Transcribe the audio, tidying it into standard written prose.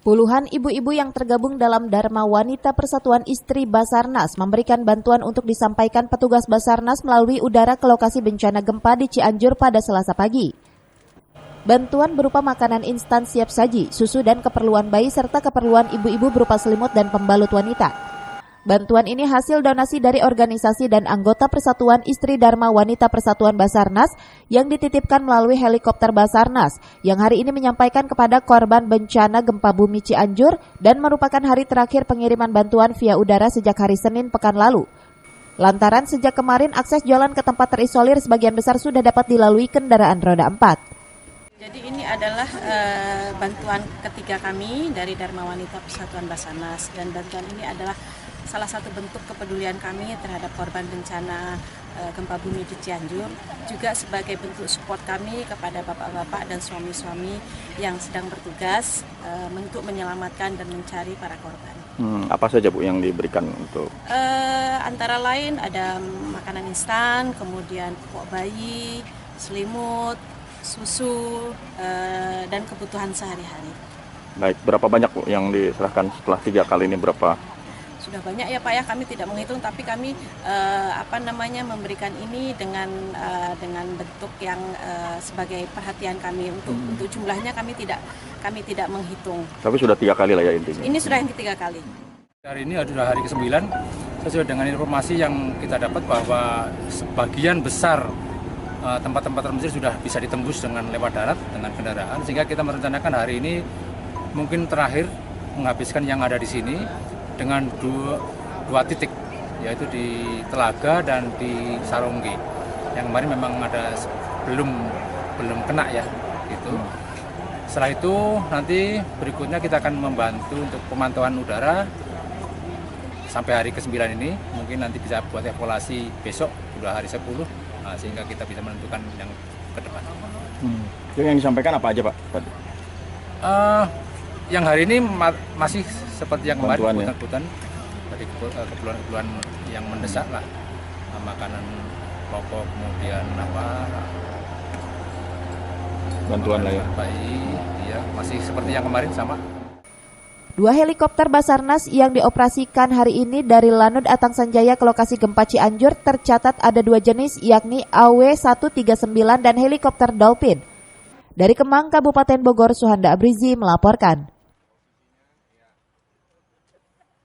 Puluhan ibu-ibu yang tergabung dalam Dharma Wanita Persatuan Istri Basarnas memberikan bantuan untuk disampaikan petugas Basarnas melalui udara ke lokasi bencana gempa di Cianjur pada Selasa pagi. Bantuan berupa makanan instan siap saji, susu dan keperluan bayi serta keperluan ibu-ibu berupa selimut dan pembalut wanita. Bantuan ini hasil donasi dari organisasi dan anggota Persatuan Istri Dharma Wanita Persatuan Basarnas yang dititipkan melalui helikopter Basarnas yang hari ini menyampaikan kepada korban bencana gempa bumi Cianjur dan merupakan hari terakhir pengiriman bantuan via udara sejak hari Senin pekan lalu. Lantaran sejak kemarin akses jalan ke tempat terisolir sebagian besar sudah dapat dilalui kendaraan roda 4. Jadi ini adalah bantuan ketiga kami dari Dharma Wanita Persatuan Basarnas, dan bantuan ini adalah salah satu bentuk kepedulian kami terhadap korban bencana gempa bumi di Cianjur, juga sebagai bentuk support kami kepada bapak-bapak dan suami-suami yang sedang bertugas untuk menyelamatkan dan mencari para korban. Apa saja Bu yang diberikan untuk? Antara lain ada makanan instan, kemudian popok bayi, selimut, susu, dan kebutuhan sehari-hari. Baik, berapa banyak Bu yang diserahkan setelah 3 kali ini berapa? Sudah banyak ya Pak ya, kami tidak menghitung, tapi kami memberikan ini dengan bentuk yang sebagai perhatian kami untuk jumlahnya kami tidak menghitung. Tapi sudah 3 kali lah ya intinya. Ini sudah yang ketiga kali. Hari ini adalah hari ke-9, sesuai dengan informasi yang kita dapat bahwa sebagian besar tempat-tempat terpencil sudah bisa ditembus dengan lewat darat dengan kendaraan, sehingga kita merencanakan hari ini mungkin terakhir menghabiskan yang ada di sini dengan dua titik, yaitu di Telaga dan di Sarongge. Yang kemarin memang ada belum kena ya, gitu. Setelah itu nanti berikutnya kita akan membantu untuk pemantauan udara sampai hari ke-9 ini. Mungkin nanti bisa buat evaluasi besok, sudah hari 10, sehingga kita bisa menentukan yang ke depan. Yang disampaikan apa aja Pak tadi? Yang hari ini masih seperti yang kemarin, kebutuhan dari keperluan yang mendesak lah, makanan pokok, kemudian bantuan lah ya. Bayi, ya masih seperti yang kemarin sama. 2 helikopter Basarnas yang dioperasikan hari ini dari Lanut Atang Sanjaya ke lokasi gempa Cianjur tercatat ada 2 jenis, yakni AW139 dan helikopter Dolphin. Dari Kemang, Kabupaten Bogor, Suhanda Abrizi melaporkan.